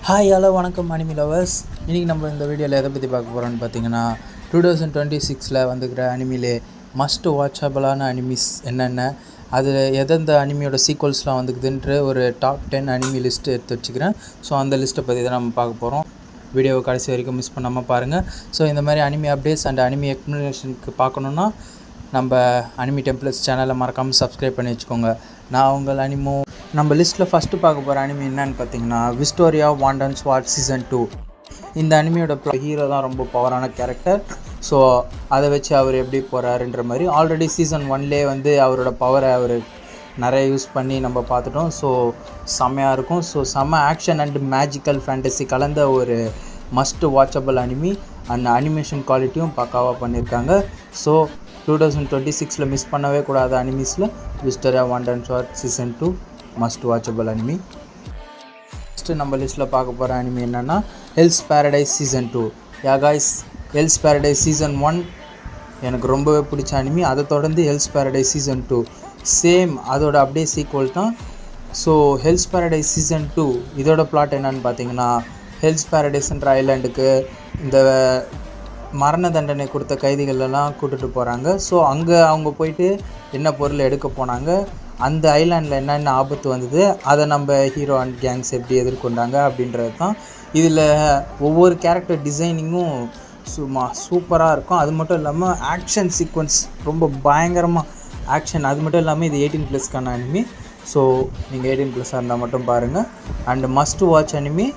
Hi hello வணக்கம் anime lovers. இன்றைக்கி நம்ம இந்த வீடியோவில் எதை பற்றி பார்க்க போகிறோன்னு பார்த்தீங்கன்னா 2026 வந்துக்கிற அனிமிலே மஸ்ட் வாட்சபிளான அனிமிஸ் என்னென்ன, அதில் எந்தெந்த அனிமியோட சீக்வல்ஸ்லாம் வந்துக்குதுன்ற ஒரு டாப் 10 அனிமி லிஸ்ட்டு எடுத்து வச்சுக்கிறேன். ஸோ அந்த லிஸ்ட்டை பற்றி தான் நம்ம பார்க்க போகிறோம். வீடியோவை கடைசி வரைக்கும் மிஸ் பண்ணாமல் பாருங்கள். ஸோ இந்த மாதிரி அனிமி அப்டேட்ஸ் அண்ட் அனிமி எக்ஸ்ப்ளனேஷனுக்கு பார்க்கணுன்னா நம்ம அனிமி டெம்ப்ளேட்ஸ் சேனலை மறக்காமல் சப்ஸ்கிரைப் பண்ணி வச்சுக்கோங்க. நான் உங்கள் அனிமோ. நம்ம லிஸ்ட்டில் ஃபஸ்ட்டு பார்க்க போகிற அனிமி என்னன்னு பார்த்தீங்கன்னா விஸ்டோரியா வாண்டன் ஸ்வாட் சீசன் 2. இந்த அனிமியோட ஹீரோ தான் ரொம்ப பவரான கேரக்டர். ஸோ அதை வச்சு அவர் எப்படி போகிறாருன்ற மாதிரி ஆல்ரெடி சீசன் 1லே வந்து அவரோட பவரை அவர் நிறைய யூஸ் பண்ணி நம்ம பார்த்துட்டோம். ஸோ செம்மையாக இருக்கும். ஸோ செம்ம ஆக்ஷன் அண்ட் மேஜிக்கல் ஃபேண்டசி கலந்த ஒரு மஸ்ட் வாட்சபிள் அனிமி. அந்த அனிமேஷன் குவாலிட்டியும் பக்காவாக பண்ணியிருக்காங்க. ஸோ 2026 மிஸ் பண்ணவே கூடாத அனிமீஸில் Wistoria wand and sword season 2 must watchable anime. First நம்ம லிஸ்ட்டில் பார்க்க போகிற அனிமி என்னென்னா Hell's Paradise season 2. Yeah guys, Hell's Paradise season 1 எனக்கு ரொம்பவே பிடிச்ச அனிமி. அதை தொடர்ந்து ஹெல்ஸ் பேரடைஸ் சீசன் 2 சேம் அதோட அப்படியே சீக்வல் தான். ஸோ ஹெல்ஸ் பேரடைஸ் சீசன் 2 இதோட பிளாட் என்னன்னு பார்த்தீங்கன்னா ஹெல்ஸ் பேரடைஸ்ன்ற ஐலாண்டுக்கு இந்த மரண தண்டனை கொடுத்த கைதிகளெல்லாம் கூட்டிகிட்டு போகிறாங்க. ஸோ அங்கே அவங்க போயிட்டு என்ன பொருள் எடுக்க போனாங்க, அந்த ஐலாண்டில் என்னென்ன ஆபத்து வந்தது, அதை நம்ம ஹீரோ அண்ட் கேங்ஸ் எப்படி எதிர்கொண்டாங்க அப்படின்றது தான். இதில் ஒவ்வொரு கேரக்டர் டிசைனிங்கும் சும்மா சூப்பராக இருக்கும். அது மட்டும் இல்லாமல் ஆக்ஷன் சீக்வன்ஸ் ரொம்ப பயங்கரமாக ஆக்ஷன். அது மட்டும் இல்லாமல் இது 18+க்கான அனிமி. ஸோ நீங்கள் 18+ இருந்தால் மட்டும் பாருங்கள். And must watch anime.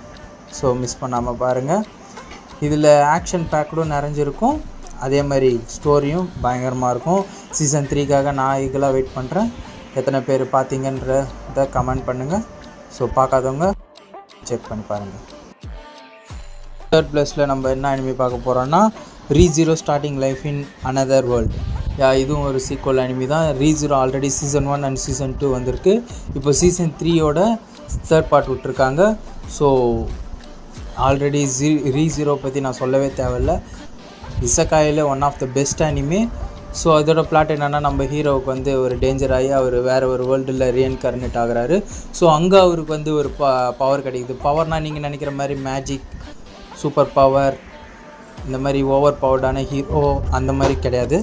So miss பண்ணாமல் பாருங்கள். இதில் ஆக்ஷன் பேக்கடும் நிறைஞ்சிருக்கும். அதே மாதிரி ஸ்டோரியும் பயங்கரமாக இருக்கும். சீசன் 3க்காக நான் ஈகலாக வெயிட் பண்ணுறேன். எத்தனை பேர் பார்த்தீங்கன்றத கமெண்ட் பண்ணுங்கள். ஸோ பார்க்காதவங்க செக் பண்ணி பாருங்கள். தேர்ட் பிளேஸில் நம்ம என்ன அனிமி பார்க்க போகிறோன்னா ரீ0 starting life in another world. இதுவும் ஒரு சீக்வல் அனிமி தான். ரீ0 ஆல்ரெடி சீசன் 1 அண்ட் சீசன் 2 வந்திருக்கு. இப்போ சீசன் 3யோட தேர்ட் பார்ட் விட்ருக்காங்க. ஸோ ஆல்ரெடி ரீ0 பற்றி நான் சொல்லவே தேவையில்லை. இசக்காயில் one of the best anime. So அதோட பிளாட் என்னென்னா நம்ம ஹீரோவுக்கு வந்து ஒரு டேஞ்சர் ஆகி அவர் வேறு ஒரு வேர்ல்டில் ரீஇன்கார்னேட் ஆகிறாரு. ஸோ அங்கே அவருக்கு வந்து ஒரு பவர் கிடைக்குது. பவர்னால் நீங்கள் நினைக்கிற மாதிரி மேஜிக், சூப்பர் பவர், இந்த மாதிரி ஓவர் பவர்டான ஹீரோ அந்த மாதிரி கிடையாது.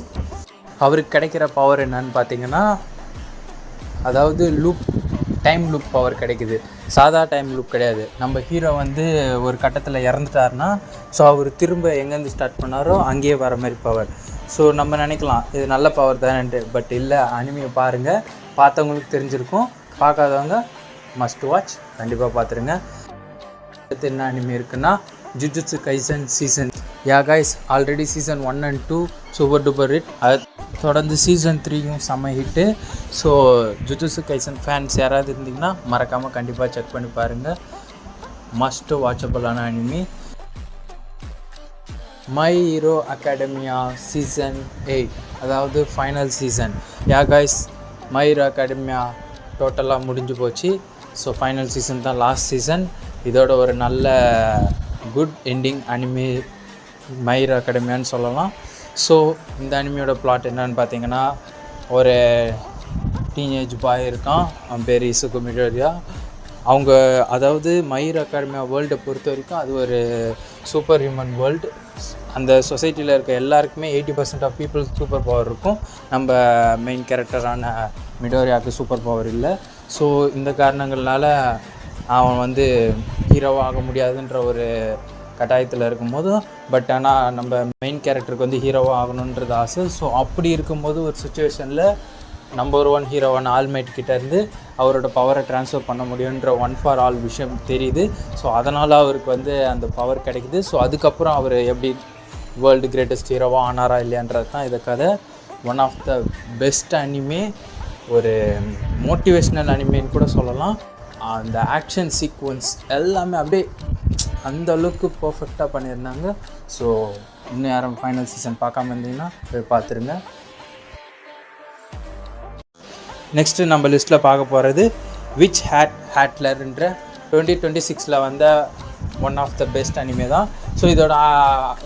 அவருக்கு கிடைக்கிற பவர் என்னன்னு பார்த்தீங்கன்னா அதாவது டைம் லூப் பவர் கிடைக்குது. சாதா டைம் லூப் கிடையாது. நம்ம ஹீரோ வந்து ஒரு கட்டத்தில் இறந்துட்டாருன்னா ஸோ அவர் திரும்ப எங்கேருந்து ஸ்டார்ட் பண்ணாரோ அங்கேயே வர மாதிரி பவர். ஸோ நம்ம நினைக்கலாம் இது நல்ல பவர் தானேன்ட்டு. பட் இல்லை, அனிமியை பாருங்கள், பார்த்தவங்களுக்கு தெரிஞ்சிருக்கும். பார்க்காதவங்க மஸ்ட் வாட்ச், கண்டிப்பாக பார்த்துருங்க. அடுத்து என்ன அனிமி இருக்குன்னா Jujutsu Kaisen season. Guys, already season 1 and 2 super duper hit. அது தொடர்ந்து சீசன் 3யும் செம்ம hit. So Jujutsu Kaisen fans யாராவது இருந்தீங்கன்னா மறக்காமல் கண்டிப்பாக செக் பண்ணி பாருங்கள். மஸ்ட் வாட்சபிளான anime. My Hero Academia season 8, அதாவது final season. Guys, My Hero Academia டோட்டலாக முடிஞ்சு போச்சு. ஸோ ஃபைனல் சீசன் தான் லாஸ்ட் சீசன். இதோட ஒரு நல்ல good ending anime My Hero அகாடமியான்னு சொல்லலாம். ஸோ இந்த அனிமியோட பிளாட் என்னன்னு பார்த்தீங்கன்னா ஒரு டீனேஜ் பாய் இருக்கான். அவன் பேர் இசுகு மிடோரியா. அவங்க அதாவது மை ஹீரோ அகாடமியா வேர்ல்டை பொறுத்த வரைக்கும் அது ஒரு சூப்பர் ஹியூமன் வேர்ல்டு. அந்த சொசைட்டியில் இருக்க எல்லாருக்குமே 80% ஆஃப் பீப்புள்ஸ் சூப்பர் பவர் இருக்கும். நம்ம மெயின் கேரக்டரான மிடோரியாவுக்கு சூப்பர் பவர் இல்லை. ஸோ இந்த காரணங்கள்னால அவன் வந்து ஹீரோவாக ஆக முடியாதுன்ற ஒரு கட்டாயத்தில் இருக்கும்போது, பட் ஆனால் நம்ம மெயின் கேரக்டருக்கு வந்து ஹீரோவாக ஆகணுன்றது ஆசை. ஸோ அப்படி இருக்கும்போது ஒரு சுச்சுவேஷனில் நம்பர் 1 ஹீரோவான ஆல்மைட் கிட்டேருந்து அவரோட பவரை ட்ரான்ஸ்ஃபர் பண்ண முடியுன்ற ஒன் ஃபார் ஆல் விஷயம் தெரியுது. ஸோ அதனால் அவருக்கு வந்து அந்த பவர் கிடைக்குது. ஸோ அதுக்கப்புறம் அவர் எப்படி வேர்ல்டு கிரேட்டஸ்ட் ஹீரோவாக ஆனாரா இல்லையான்றது தான் இதை கதை. One of the best anime, ஒரு மோட்டிவேஷ்னல் அனிமேன்னு கூட சொல்லலாம். அந்த ஆக்ஷன் சீக்வன்ஸ் எல்லாமே அப்படியே அந்த அளவுக்கு பர்ஃபெக்டாக பண்ணியிருந்தாங்க. ஸோ இன்னும் யாரும் ஃபைனல் சீசன் பார்க்காம இருந்தீங்கன்னா போய் பார்த்துருங்க. நெக்ஸ்ட்டு நம்ம லிஸ்ட்டில் பார்க்க போகிறது விச் ஹேட்லர்ன்ற 2026 வந்த one of the best anime தான். ஸோ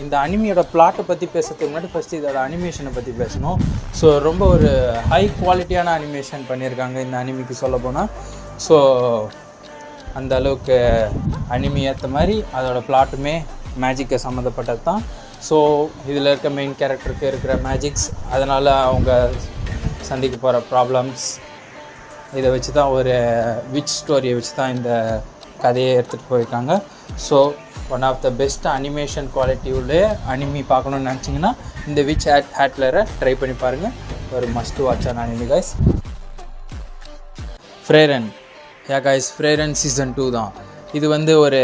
இந்த அனிமியோட பிளாட்டை பற்றி பேசுறதுக்கு முன்னாடி ஃபஸ்ட்டு இதோட அனிமேஷனை பற்றி பேசணும். ஸோ ரொம்ப ஒரு ஹை குவாலிட்டியான அனிமேஷன் பண்ணியிருக்காங்க இந்த அனிமிக்கு சொல்ல போனால். ஸோ அந்த அளவுக்கு அனிமி ஏற்ற மாதிரி அதோட பிளாட்டுமே மேஜிக்கை சம்மந்தப்பட்டது தான். ஸோ இதில் இருக்க மெயின் கேரக்டருக்கு இருக்கிற மேஜிக்ஸ், அதனால் அவங்க சந்திக்க போகிற ப்ராப்ளம்ஸ், இதை வச்சு தான் ஒரு விச் ஸ்டோரியை வச்சு தான் இந்த கதையை எடுத்துகிட்டு போயிருக்காங்க. So one of the best animation குவாலிட்டியுள்ளே அனிமி பார்க்கணுன்னு நினச்சிங்கன்னா இந்த விச் ஹேட்லரை ட்ரை பண்ணி பாருங்கள். ஒரு மஸ்ட் வாட்சான anime guys. Frieren guys, Frieren season 2 தான் இது. வந்து ஒரு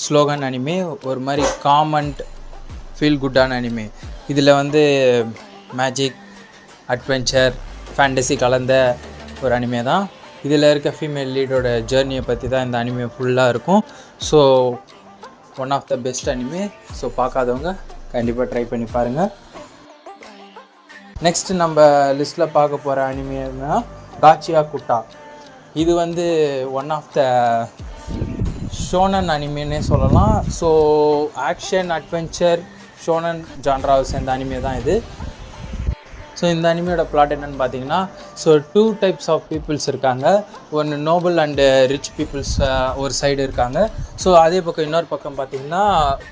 ஸ்லோகன் அனிமே, ஒரு மாதிரி காமண்ட் ஃபீல் குட்டான அனிமே. இதில் வந்து மேஜிக், அட்வென்ச்சர், ஃபேண்டசி கலந்த ஒரு அனிமே தான். இதில் இருக்க ஃபீமேல் லீடோட ஜேர்னியை பற்றி தான் இந்த அனிமே ஃபுல்லாக இருக்கும். So one of the best anime. So பார்க்காதவங்க கண்டிப்பாக ட்ரை பண்ணி பாருங்கள். நெக்ஸ்ட் நம்ம லிஸ்ட்டில் பார்க்க போகிற அனிமேனா காச்சியா குட்டா. இது வந்து ஒன் ஆஃப் த ஷோனன் அனிமேன்னே சொல்லலாம். ஸோ ஆக்ஷன், அட்வென்ச்சர், ஷோனன் ஜான்ராவை சேர்ந்த அனிமே தான் இது. ஸோ இந்த அனிமையோட பிளாட் என்னென்னு பார்த்தீங்கன்னா, ஸோ 2 டைப்ஸ் ஆஃப் பீப்புள்ஸ் இருக்காங்க. ஒன்று நோபல் அண்டு ரிச் பீப்புள்ஸ் ஒரு சைடு இருக்காங்க. ஸோ அதே பக்கம் இன்னொரு பக்கம் பார்த்திங்கன்னா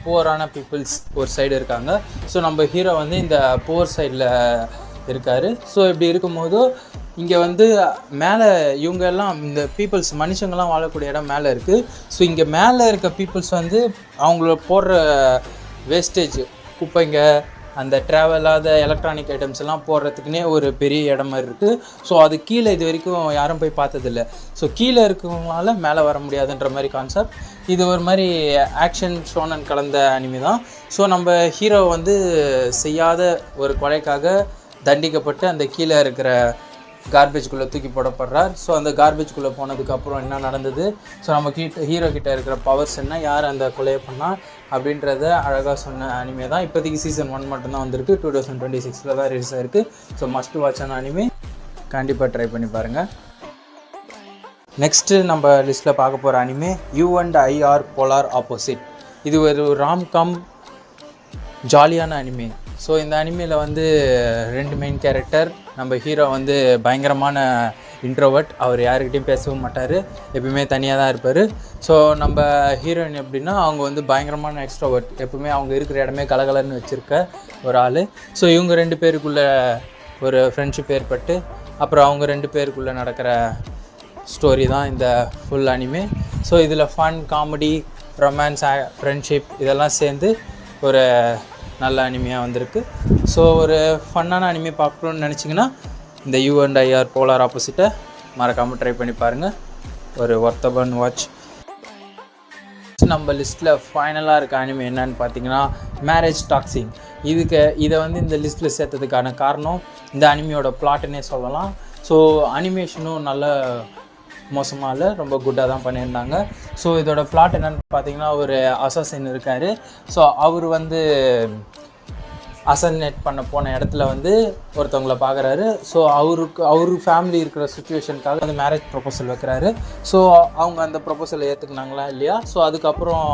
புவரான பீப்புள்ஸ் ஒரு சைடு இருக்காங்க. ஸோ நம்ம ஹீரோ வந்து இந்த புவர் சைடில் இருக்கார். ஸோ இப்படி இருக்கும்போது இங்கே வந்து மேலே இவங்க எல்லாம் இந்த பீப்புள்ஸ் மனுஷங்கள்லாம் வாழக்கூடிய இடம் மேலே இருக்குது. ஸோ இங்கே மேலே இருக்க பீப்புள்ஸ் வந்து அவங்கள போடுற வேஸ்டேஜ், குப்பைங்க, அந்த ட்ராவலாத எலக்ட்ரானிக் ஐட்டம்ஸ் எல்லாம் போடுறதுக்குனே ஒரு பெரிய இடம் மாதிரி இருக்குது. ஸோ அது கீழே இது வரைக்கும் யாரும் போய் பார்த்ததில்ல. ஸோ கீழே இருக்கவங்களால மேலே வர முடியாதுன்ற மாதிரி கான்செப்ட். இது ஒரு மாதிரி ஆக்ஷன் ஷோனன் கலந்த அனிமி தான். ஸோ நம்ம ஹீரோ வந்து செய்யாத ஒரு கொலைக்காக தண்டிக்கப்பட்டு அந்த கீழே இருக்கிற கார்பேஜ்குள்ளே தூக்கி போடப்படுறார். ஸோ அந்த கார்பேஜ்குள்ளே போனதுக்கப்புறம் என்ன நடந்தது, ஸோ நம்ம ஹீரோ கிட்டே இருக்கிற பவர்ஸ் என்ன, யார் அந்த கொலையை பண்ணால் அப்படின்றத அழகாக சொன்ன அனிமே தான். இப்போதைக்கு சீசன் 1 மட்டும்தான் வந்திருக்கு. 2026 தான் ரிலீஸ் ஆகிருக்கு. ஸோ மஸ்ட் வாட்சான அனிமே, கண்டிப்பாக ட்ரை பண்ணி பாருங்கள். நெக்ஸ்ட்டு நம்ம லிஸ்ட்டில் பார்க்க போகிற anime you and I are polar opposite. இது ஒரு ராம்காம் ஜாலியான அனிமே. ஸோ இந்த அனிமையில் வந்து 2 மெயின் கேரக்டர். நம்ம ஹீரோ வந்து பயங்கரமான இன்ட்ரோவர்ட், அவர் யாருக்கிட்டையும் பேசவும் மாட்டார், எப்பவுமே தனியாக தான் இருப்பார். ஸோ நம்ம ஹீரோயின் எப்படின்னா அவங்க வந்து பயங்கரமான எக்ஸ்ட்ரோவர்ட், எப்பவுமே அவங்க இருக்கிற இடமே கலகலன்னு வச்சுருக்க ஒரு ஆள். ஸோ இவங்க 2 பேருக்குள்ளே ஒரு ஃப்ரெண்ட்ஷிப் ஏற்பட்டு அப்புறம் அவங்க 2 பேருக்குள்ளே நடக்கிற ஸ்டோரி தான் இந்த ஃபுல் அனிமே. ஸோ இதில் ஃபன், காமெடி, ரொமான்ஸ், ஃப்ரெண்ட்ஷிப் இதெல்லாம் சேர்ந்து ஒரு நல்ல அனிமையாக வந்திருக்கு. ஸோ ஒரு ஃபன்னான அனிமே பார்க்கணுன்னு நினச்சிங்கன்னா இந்த you and I are polar ஆப்போசிட்டை மறக்காமல் ட்ரை பண்ணி பாருங்கள். ஒரு ஒர்த்தபன் வாட்ச். நம்ம லிஸ்ட்டில் ஃபைனலாக இருக்க அனிமே என்னன்னு பார்த்தீங்கன்னா மேரேஜ் டாக்ஸிங். இதை வந்து இந்த லிஸ்ட்டில் சேர்த்ததுக்கான காரணம் இந்த அனிமையோட பிளாட்டுன்னே சொல்லலாம். ஸோ அனிமேஷனும் நல்ல மோசமாக இல்லை, ரொம்ப குட்டாக தான் பண்ணியிருந்தாங்க. ஸோ இதோட பிளாட் என்னென்னு பார்த்தீங்கன்னா, ஒரு அசாசின் இருக்கார். ஸோ அவர் வந்து அசசினேட் பண்ண போன இடத்துல வந்து ஒருத்தவங்களை பார்க்குறாரு. ஸோ அவர் ஃபேமிலி இருக்கிற சுச்சுவேஷனுக்காக வந்து மேரேஜ் ப்ரொபோசல் வைக்கிறாரு. ஸோ அவங்க அந்த ப்ரொபோசலை ஏற்றுக்குனாங்களா இல்லையா, ஸோ அதுக்கப்புறம்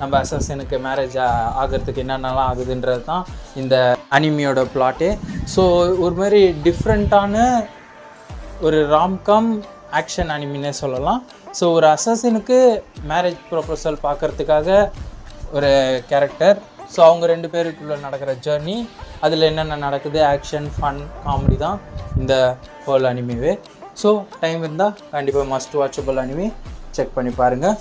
நம்ம அசசினுக்கு மேரேஜ் ஆகிறதுக்கு என்னென்னலாம் ஆகுதுன்றது தான் இந்த அனிமியோட பிளாட்டே. ஸோ ஒரு மாதிரி டிஃப்ரெண்ட்டான ஒரு ராம்காம் ஆக்ஷன் அனிமின்னே சொல்லலாம். ஸோ ஒரு அசாசினுக்கு மேரேஜ் ப்ரொபோசல் பார்க்குறதுக்காக ஒரு கேரக்டர். ஸோ அவங்க 2 பேருக்குள்ளே நடக்கிற ஜேர்னி, அதில் என்னென்ன நடக்குது, ஆக்ஷன், ஃபன், காமெடி தான் இந்த ஹோல் அனிமிவே. ஸோ டைம் இருந்தால் கண்டிப்பாக மஸ்ட் வாட்சபிள் அனிமி செக் பண்ணி பாருங்கள்.